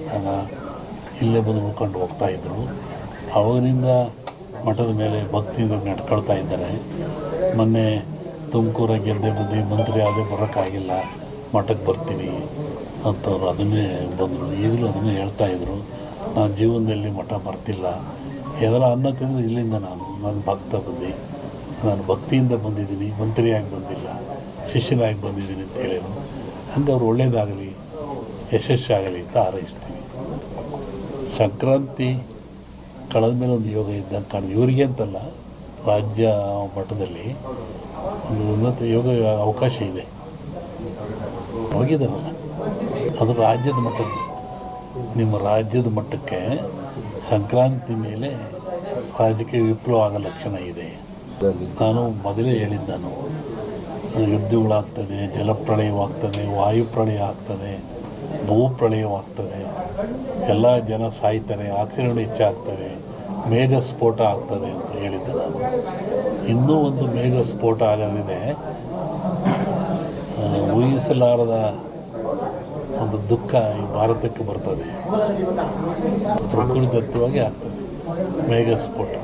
ಇದ್ದಾಗ ಇಲ್ಲೇ ಬಂದು ಉಳ್ಕೊಂಡು ಹೋಗ್ತಾಯಿದ್ರು. ಅವಾಗಿನಿಂದ ಮಠದ ಮೇಲೆ ಭಕ್ತಿಯಿಂದ ನಡ್ಕೊಳ್ತಾ ಇದ್ದಾರೆ. ಮೊನ್ನೆ ತುಮಕೂರ ಗೆದ್ದೆ ಬಂದು ಮಂತ್ರಿ ಆದೇ ಬರೋಕ್ಕಾಗಿಲ್ಲ, ಮಠಕ್ಕೆ ಬರ್ತೀನಿ ಅಂತವ್ರು ಅದನ್ನೇ ಬಂದರು. ಈಗಲೂ ಅದನ್ನೇ ಹೇಳ್ತಾಯಿದ್ರು, ನಾನು ಜೀವನದಲ್ಲಿ ಮಠ ಬರ್ತಿಲ್ಲ, ಏನಾರ ಅನ್ನ ತಿಂದು ಇಲ್ಲಿಂದ ನಾನು ಭಕ್ತ ಬಂದು ನಾನು ಭಕ್ತಿಯಿಂದ ಬಂದಿದ್ದೀನಿ, ಮಂತ್ರಿಯಾಗಿ ಬಂದಿಲ್ಲ, ಶಿಷ್ಯನಾಗಿ ಬಂದಿದ್ದೀನಿ ಅಂತ ಹೇಳಿದರು. ಹಂಗೆ ಅವ್ರು ಒಳ್ಳೆಯದಾಗಲಿ, ಯಶಸ್ಸಾಗಲಿ ಅಂತ ಹಾರೈಸ್ತೀವಿ. ಸಂಕ್ರಾಂತಿ ಕಳೆದ ಮೇಲೆ ಒಂದು ಯೋಗ ಇದ್ದಂಗೆ ಕಾಣಿದೆ. ಇವರಿಗೆ ಅಂತಲ್ಲ, ರಾಜ್ಯ ಮಟ್ಟದಲ್ಲಿ ಒಂದು ಉನ್ನತ ಯೋಗ ಅವಕಾಶ ಇದೆ. ಹೋಗಿದ್ದಾರಲ್ಲ, ಅದು ರಾಜ್ಯದ ಮಟ್ಟದ್ದು. ನಿಮ್ಮ ರಾಜ್ಯದ ಮಟ್ಟಕ್ಕೆ ಸಂಕ್ರಾಂತಿ ಮೇಲೆ ರಾಜಕೀಯ ವಿಪ್ಲವ ಆಗೋ ಲಕ್ಷಣ ಇದೆ. ನಾನು ಮೊದಲೇ ಹೇಳಿದ್ದು, ಯುದ್ಧಗಳಾಗ್ತದೆ, ಜಲಪ್ರಳಯವಾಗ್ತದೆ, ವಾಯುಪ್ರಳಯ ಆಗ್ತದೆ, ಭೂಪ್ರಳಯವಾಗ್ತದೆ, ಎಲ್ಲ ಜನ ಸಾಯ್ತಾರೆ, ಆಕ್ರಮಣ ಹೆಚ್ಚಾಗ್ತವೆ, ಮೇಘ ಸ್ಫೋಟ ಆಗ್ತದೆ ಅಂತ ಹೇಳಿದ್ದೆ ನಾನು. ಇನ್ನೂ ಒಂದು ಮೇಘ ಸ್ಫೋಟ ಆಗೋದ್ರಿದೆ, ಊಹಿಸಲಾರದ ಒಂದು ದುಃಖ ಈ ಭಾರತಕ್ಕೆ ಬರ್ತದೆ. ಪ್ರಕೃತಿದತ್ತವಾಗಿ ಆಗ್ತದೆ ಮೇಘ ಸ್ಫೋಟ.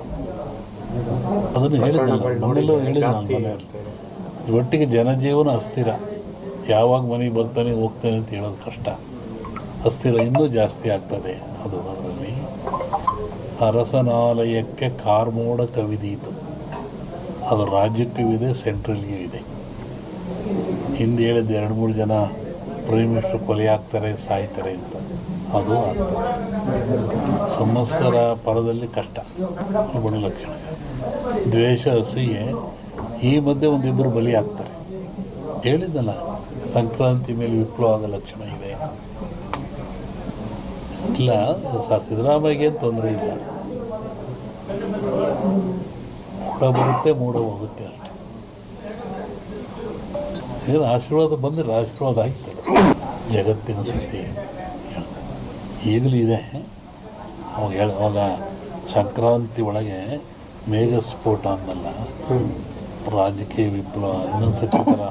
ಅದನ್ನು ಹೇಳಿದ್ದಲ್ಲ, ಮನೆಯಲ್ಲೂ ಹೇಳಿದೆ ನಾನು ಮನೆಯಲ್ಲಿ. ಒಟ್ಟಿಗೆ ಜನಜೀವನ ಅಸ್ಥಿರ, ಯಾವಾಗ ಮನೆಗೆ ಬರ್ತಾನೆ ಹೋಗ್ತಾನೆ ಅಂತ ಹೇಳೋದು ಕಷ್ಟ. ಅಸ್ಥಿರ ಇನ್ನೂ ಜಾಸ್ತಿ ಆಗ್ತದೆ. ಅದು ಅದರಲ್ಲಿ ಅರಸನಾಲಯಕ್ಕೆ ಕಾರ್ಮೋಡ ಕವಿದೀತು. ಅದು ರಾಜ್ಯಕ್ಕೂ ಇದೆ, ಸೆಂಟ್ರಲ್ಗೂ ಇದೆ. ಹಿಂದೆ ಹೇಳಿದ್ದು 2-3 ಜನ ಪ್ರೈಮ್ ಮಿನಿಸ್ಟರ್ ಕೊಲೆ ಆಗ್ತಾರೆ, ಸಾಯ್ತಾರೆ ಅಂತ. ಅದು ಆಗ್ತದೆ. ಸಂವತ್ಸರ ಪರದಲ್ಲಿ ಕಷ್ಟ, ಗುಣ ಲಕ್ಷಣ. ದ್ವೇಷ, ಅಸೂಯೆ ಈ ಮಧ್ಯೆ ಒಂದಿಬ್ಬರು ಬಲಿ ಆಗ್ತಾರೆ. ಹೇಳಿದ್ದಲ್ಲ, ಸಂಕ್ರಾಂತಿ ಮೇಲೆ ವಿಪ್ಲವ ಆಗೋ ಲಕ್ಷಣ ಇದೆ. ಇಲ್ಲ ಸರ್, ಸಿದ್ದರಾಮಯ್ಯಗೆ ತೊಂದರೆ ಇಲ್ಲ. ಮೂಡ ಬರುತ್ತೆ, ಮೂಡ ಹೋಗುತ್ತೆ ಅಷ್ಟೆ. ಏನು ಆಶೀರ್ವಾದ ಬಂದರೆ ಆಶೀರ್ವಾದ ಆಗ್ತದೆ. ಜಗತ್ತಿನ ಸುದ್ದಿ ಈಗಲೂ ಇದೆ. ಅವಾಗ ಸಂಕ್ರಾಂತಿ ಒಳಗೆ ಮೇಘ ಸ್ಫೋಟ ಅನ್ನಲ್ಲ, ರಾಜಕೀಯ ವಿಪ್ಲವ ಇನ್ನೊಂದು ಸತಿ ಥರ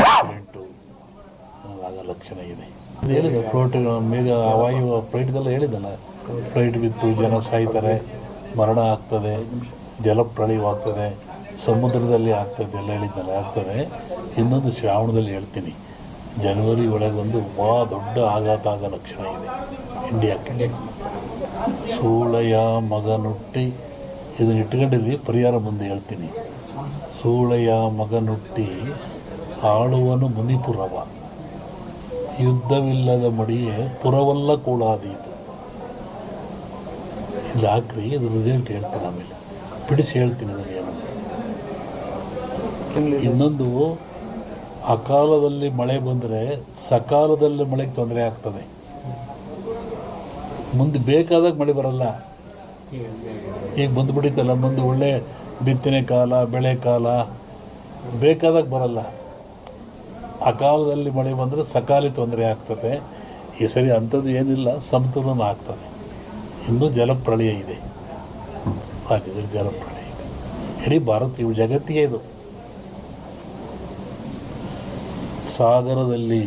ಆಕ್ಸಿಡೆಂಟು ಆಗೋ ಲಕ್ಷಣ ಇದೆ. ಅದು ಹೇಳಿದೆ, ಫ್ಲೋಟ್ ಮೇಘ ವಾಯು ಫ್ಲೈಟ್ದೆಲ್ಲ ಹೇಳಿದ್ದಲ್ಲ, ಫ್ಲೈಟ್ ಬಿತ್ತು, ಜನ ಸಾಯ್ತಾರೆ, ಮರಣ ಆಗ್ತದೆ, ಜಲಪ್ರಳಯವಾಗ್ತದೆ, ಸಮುದ್ರದಲ್ಲಿ ಆಗ್ತದೆ ಎಲ್ಲ ಹೇಳಿದ್ದಲ್ಲ, ಆಗ್ತದೆ. ಇನ್ನೊಂದು ಶ್ರಾವಣದಲ್ಲಿ ಹೇಳ್ತೀನಿ, ಜನವರಿ ಒಳಗೆ ಒಂದು ದೊಡ್ಡ ಆಘಾತ ಆಗೋ ಲಕ್ಷಣ ಇದೆ ಇಂಡಿಯಾಕ್ಕೆ. ಸೂಳೆಯ ಮಗನುಟ್ಟಿ, ಇದನ್ನು ಇಟ್ಕೊಂಡಿರಿ, ಪರಿಹಾರ ಮುಂದೆ ಹೇಳ್ತೀನಿ. ಸೂಳೆಯ ಮಗನುಟ್ಟಿ ಆಳುವನು ಮುನಿಪುರವ, ಯುದ್ಧವಿಲ್ಲದ ಮಡಿಯೇ ಪುರವಲ್ಲ ಕೂಳಾದೀತು. ಇದು ಹಾಕ್ರಿ, ಇದು ರಿಸಲ್ಟ್ ಹೇಳ್ತೀನಿ, ಆಮೇಲೆ ಬಿಡಿಸಿ ಹೇಳ್ತೀನಿ ಅದನ್ನು ಏನಂತ. ಇನ್ನೊಂದು, ಅಕಾಲದಲ್ಲಿ ಮಳೆ ಬಂದರೆ ಸಕಾಲದಲ್ಲಿ ಮಳೆಗೆ ತೊಂದರೆ ಆಗ್ತದೆ. ಮುಂದೆ ಬೇಕಾದಾಗ ಮಳೆ ಬರಲ್ಲ. ಈಗ ಬಂದುಬಿಡಿತಲ್ಲ, ಮುಂದೆ ಒಳ್ಳೆ ಬಿತ್ತನೆ ಕಾಲ, ಬೆಳೆ ಕಾಲ, ಬೇಕಾದಾಗ ಬರಲ್ಲ. ಅಕಾಲದಲ್ಲಿ ಮಳೆ ಬಂದರೆ ಸಕಾಲಿ ತೊಂದರೆ ಆಗ್ತದೆ. ಈ ಸರಿ ಅಂಥದ್ದು ಏನಿಲ್ಲ, ಸಮತೋಲನ ಆಗ್ತದೆ. ಇನ್ನೂ ಜಲಪ್ರಳಯ ಇದೆ, ರಾಜ್ಯದಲ್ಲಿ ಜಲಪ್ರಳಯ ಇದೆ. ಇಡೀ ಭಾರತ, ಇವು ಜಗತ್ತಿಗೆ ಇದು. ಸಾಗರದಲ್ಲಿ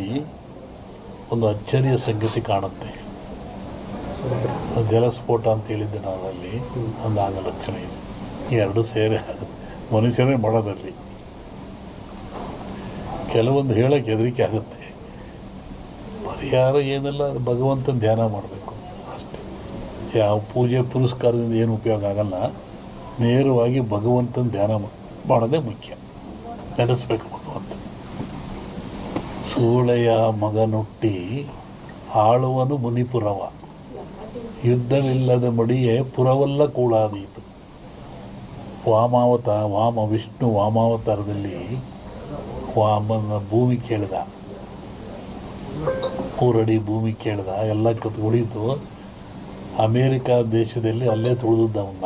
ಒಂದು ಅಚ್ಚರಿಯ ಸಂಗತಿ ಕಾಣುತ್ತೆ. ಜಲಸ್ಫೋಟ ಅಂತ ಹೇಳಿದ್ದೆ ನಾನು, ಅಲ್ಲಿ ಒಂದು ಆಗ ಲಕ್ಷಣ ಇದೆ. ಎರಡು ಸೇರಿ ಆಗುತ್ತೆ, ಮನುಷ್ಯರೇ ಮಾಡೋದಲ್ಲಿ. ಕೆಲವೊಂದು ಹೇಳೋಕ್ಕೆ ಹೆದರಿಕೆ ಆಗುತ್ತೆ. ಪರಿಹಾರ ಏನೆಲ್ಲ, ಅದು ಭಗವಂತನ ಧ್ಯಾನ ಮಾಡಬೇಕು ಅಷ್ಟೇ. ಯಾವ ಪೂಜೆ ಪುರಸ್ಕಾರದಿಂದ ಏನು ಉಪಯೋಗ ಆಗಲ್ಲ. ನೇರವಾಗಿ ಭಗವಂತನ ಧ್ಯಾನ ಮಾಡೋದೇ ಮುಖ್ಯ. ನೆನೆಸ್ಬೇಕು ಭಗವಂತ. ಸೂಳೆಯ ಮಗನುಟ್ಟಿ ಆಳುವನು ಮುನಿಪುರವ, ಯುದ್ಧವಿಲ್ಲದ ಮಡಿಯೇ ಪುರವಲ್ಲ ಕೂಳಾದೀತು. ವಿಷ್ಣು ವಾಮಾವತಾರದಲ್ಲಿ ವಾಮನ ಭೂಮಿ ಕೇಳಿದ, 3 ಅಡಿ ಭೂಮಿ ಕೇಳಿದ, ಎಲ್ಲ ಉಳಿತು. ಅಮೇರಿಕಾ ದೇಶದಲ್ಲಿ ಅಲ್ಲೇ ತುಳಿದವನ್ನ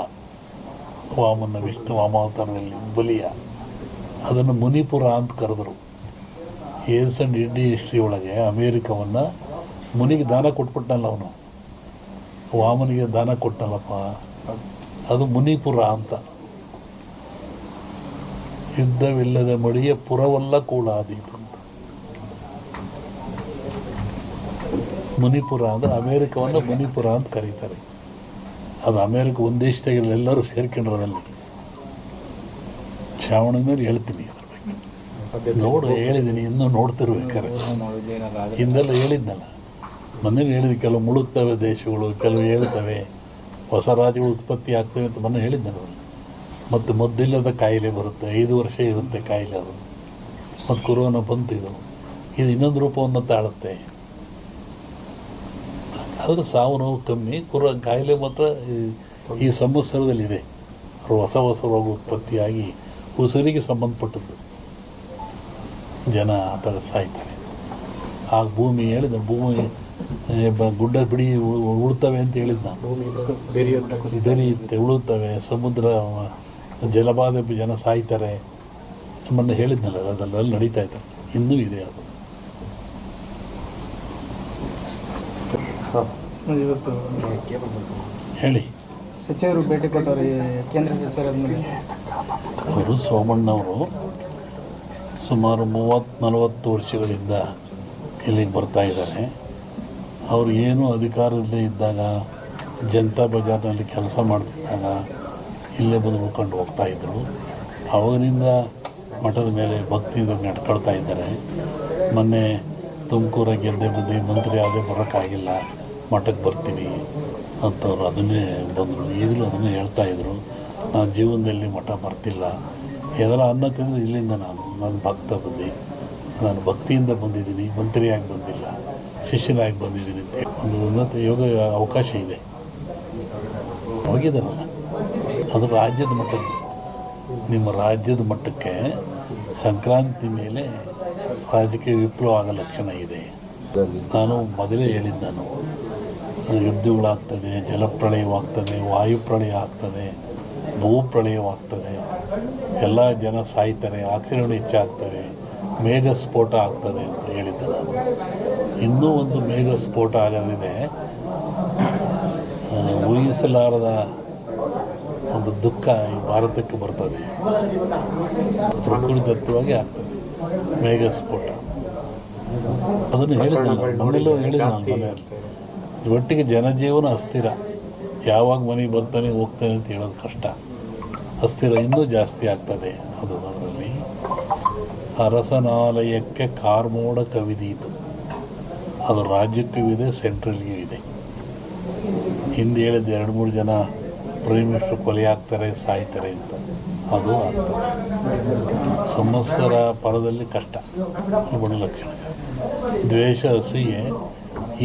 ವಿಷ್ಣು ವಾಮಾವತಾರದಲ್ಲಿ ಬಲಿಯ. ಅದನ್ನು ಮುನಿಪುರ ಅಂತ ಕರೆದರು. ಏನ್ಸಂಡ್ ಇಂಡಿ ಹಿಸ್ಟ್ರಿ ಒಳಗೆ ಅಮೇರಿಕವನ್ನು ಮುನಿಗೆ ದಾನ ಕೊಟ್ಬಿಟ್ನಲ್ಲ, ಅವನು ವಾಮನಿಗೆ ದಾನ ಕೊಟ್ಟನಲ್ಲಪ್ಪ, ಅದು ಮುನಿಪುರ ಅಂತ. ಯುದ್ಧವಿಲ್ಲದ ಮಡಿಯ ಪುರವಲ್ಲ ಕೂಳಾದೀತು ಅಂತ. ಮಣಿಪುರ ಅಂದರೆ ಅಮೇರಿಕವನ್ನು ಮಣಿಪುರ ಅಂತ ಕರೀತಾರೆ. ಅದು ಅಮೇರಿಕ ಒಂದು ದೇಶದಾಗಿಲ್ಲ, ಎಲ್ಲರೂ ಸೇರ್ಕೊಂಡಿರೋದಲ್ಲಿ. ಶ್ರಾವಣದ ಮೇಲೆ ಹೇಳ್ತೀನಿ ಅದ್ರ ಬಗ್ಗೆ. ನೋಡು, ಹೇಳಿದ್ದೀನಿ, ಇನ್ನೂ ನೋಡ್ತಿರ್ಬೇಕಾರೆ. ಹಿಂದೆಲ್ಲ ಹೇಳಿದ್ನಲ್ಲ, ಮೊನ್ನೆ ಹೇಳಿದ ಕೆಲವು ಮುಳುಗ್ತವೆ ದೇಶಗಳು, ಕೆಲವು ಹೇಳ್ತವೆ, ಹೊಸ ರಾಜ್ಯಗಳು ಉತ್ಪತ್ತಿ ಆಗ್ತವೆ ಅಂತ ಮೊನ್ನೆ ಹೇಳಿದ್ನಲ್ಲ. ಮತ್ತು ಮದ್ದಿಲ್ಲದ ಕಾಯಿಲೆ ಬರುತ್ತೆ, 5 ವರ್ಷ ಇರುತ್ತೆ ಕಾಯಿಲೆ ಅದು. ಮತ್ತು ಕೊರೋನಾ ಬಂತು, ಇದು ಇನ್ನೊಂದು ರೂಪವನ್ನು ತಾಳುತ್ತೆ. ಆದರೆ ಸಾವು ನೋವು ಕಮ್ಮಿ, ಕಾಯಿಲೆ ಮಾತ್ರ ಈ ಸಂವತ್ಸರದಲ್ಲಿದೆ. ಹೊಸ ರೋಗ ಉತ್ಪತ್ತಿಯಾಗಿ ಉಸಿರಿಗೆ ಸಂಬಂಧಪಟ್ಟದ್ದು ಜನ ಆ ಥರ ಸಾಯ್ತಾರೆ. ಆಗ ಭೂಮಿ ಹೇಳಿದ, ಭೂಮಿ ಗುಡ್ಡ ಬಿಡಿ ಉಳ್ತವೆ ಅಂತ ಹೇಳಿದ್ದು ನಾನು. ಬೆರೆಯುತ್ತೆ, ಉಳುತ್ತವೆ, ಸಮುದ್ರ ಜಲಬಾಧೆ ಜನ ಸಾಯ್ತಾರೆ ನಮ್ಮನ್ನು ಹೇಳಿದ್ನಲ್ಲ. ಅದೆಲ್ಲ ನಡೀತಾ ಇದ್ದಾರೆ, ಇನ್ನೂ ಇದೆ ಅದು. ಹೇಳಿ. ಸಚಿವರು ಭೇಟಿ ಕೊಟ್ಟವರು ಕೇಂದ್ರ ಸಚಿವರಾದ್ಮೇಲೆ ಅವರು ಸೋಮಣ್ಣವರು ಸುಮಾರು 30-40 ವರ್ಷಗಳಿಂದ ಇಲ್ಲಿಗೆ ಬರ್ತಾ ಇದ್ದಾರೆ. ಅವರು ಏನೂ ಅಧಿಕಾರದಲ್ಲೇ ಇದ್ದಾಗ, ಜನತಾ ಬಜಾರ್ನಲ್ಲಿ ಕೆಲಸ ಮಾಡ್ತಿದ್ದಾಗ ಇಲ್ಲೇ ಬಂದು ಉಳ್ಕೊಂಡು ಹೋಗ್ತಾಯಿದ್ರು. ಅವಾಗಿನಿಂದ ಮಠದ ಮೇಲೆ ಭಕ್ತಿಯಿಂದ ನಡ್ಕೊಳ್ತಾ ಇದ್ದಾರೆ. ಮೊನ್ನೆ ತುಮಕೂರ ಗೆದ್ದೆ ಬಂದು ಮಂತ್ರಿ ಆದೇ ಬರೋಕ್ಕಾಗಿಲ್ಲ, ಮಠಕ್ಕೆ ಬರ್ತೀನಿ ಅಂತವ್ರು ಅದನ್ನೇ ಬಂದರು. ಈಗಲೂ ಅದನ್ನೇ ಹೇಳ್ತಾಯಿದ್ರು, ನಾನು ಜೀವನದಲ್ಲಿ ಮಠ ಬರ್ತಿಲ್ಲ, ಎದರ ಅನ್ನ ತಿಂದು ಇಲ್ಲಿಂದ ನಾನು ಭಕ್ತ ಬಂದು, ನಾನು ಭಕ್ತಿಯಿಂದ ಬಂದಿದ್ದೀನಿ, ಮಂತ್ರಿಯಾಗಿ ಬಂದಿಲ್ಲ, ಶಿಷ್ಯನಾಗಿ ಬಂದಿದ್ದೀನಿ ಅಂತೇಳಿ ಒಂದು ಉನ್ನತ ಯೋಗ ಅವಕಾಶ ಇದೆ. ಹೋಗಿದ್ದಾರಲ್ಲ, ಅದು ರಾಜ್ಯದ ಮಟ್ಟದ್ದು. ನಿಮ್ಮ ರಾಜ್ಯದ ಮಟ್ಟಕ್ಕೆ ಸಂಕ್ರಾಂತಿ ಮೇಲೆ ರಾಜಕೀಯ ವಿಪ್ಲವ ಆಗೋ ಲಕ್ಷಣ ಇದೆ. ನಾನು ಮೊದಲೇ ಹೇಳಿದ್ದೆ, ಯುದ್ಧಗಳಾಗ್ತದೆ, ಜಲಪ್ರಳಯವಾಗ್ತದೆ, ವಾಯುಪ್ರಳಯ ಆಗ್ತದೆ, ಭೂಪ್ರಳಯವಾಗ್ತದೆ, ಎಲ್ಲ ಜನ ಸಾಯ್ತಾರೆ, ಆಕ್ರಮಣ ಹೆಚ್ಚಾಗ್ತವೆ, ಮೇಘ ಸ್ಫೋಟ ಆಗ್ತದೆ ಅಂತ ಹೇಳಿದ್ದೆ ನಾನು. ಇನ್ನೂ ಒಂದು ಮೇಘ ಸ್ಫೋಟ ಆಗೋದ್ರಿದೆ, ಊಹಿಸಲಾರದ ಒಂದು ದುಃಖ ಈ ಭಾರತಕ್ಕೆ ಬರ್ತದೆ. ಪ್ರಕೃತಿದತ್ತವಾಗಿ ಆಗ್ತದೆ ಮೇಘ ಸ್ಫೋಟ. ಅದನ್ನು ಹೇಳಿದ್ದೆ ಮನೆಯಲ್ಲೂ ಹೇಳಿದ್ದೆ ನಾನು ಮನೆಯಲ್ಲಿ. ಒಟ್ಟಿಗೆ ಜನಜೀವನ ಅಸ್ಥಿರ, ಯಾವಾಗ ಮನೆಗೆ ಬರ್ತಾನೆ ಹೋಗ್ತಾನೆ ಅಂತ ಹೇಳೋದು ಕಷ್ಟ. ಅಸ್ಥಿರ ಇನ್ನೂ ಜಾಸ್ತಿ ಆಗ್ತದೆ. ಅದು ಅದರಲ್ಲಿ ಅರಸನಾಲಯಕ್ಕೆ ಕಾರ್ಮೋಡ ಕವಿದೀತು. ಅದು ರಾಜ್ಯಕ್ಕೂ ಇದೆ, ಸೆಂಟ್ರಲ್ಗೂ ಇದೆ. ಹಿಂದೆ ಹೇಳಿದ್ದು 2-3 ಜನ ಪ್ರೈಮ್ ಮಿನಿಸ್ಟರ್ ಕೊಲೆ ಆಗ್ತಾರೆ, ಸಾಯ್ತಾರೆ ಅಂತ. ಅದು ಆಗ್ತದೆ. ಸಂವತ್ಸರ ಪರದಲ್ಲಿ ಕಷ್ಟ, ಗುಣಲಕ್ಷಣ, ದ್ವೇಷ, ಅಸೂಯೆ.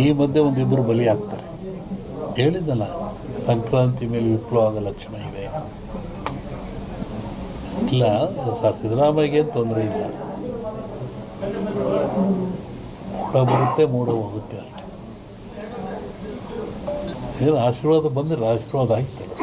ಈ ಮಧ್ಯೆ ಒಂದಿಬ್ಬರು ಬಲಿ ಆಗ್ತಾರೆ. ಹೇಳಿದ್ದಲ್ಲ, ಸಂಕ್ರಾಂತಿ ಮೇಲೆ ವಿಪ್ಲವ ಆಗೋ ಲಕ್ಷಣ ಇದೆ. ಇಲ್ಲ ಸರ್, ಸಿದ್ದರಾಮಯ್ಯಗೆ ತೊಂದರೆ ಇಲ್ಲ, ಮೂಡ ಬರುತ್ತೆ, ಮೂಡ ಹೋಗುತ್ತೆ ಅಷ್ಟೇ. ಏನು ಆಶೀರ್ವಾದ ಬಂದರೆ ಆಶೀರ್ವಾದ ಆಗ್ತದೆ.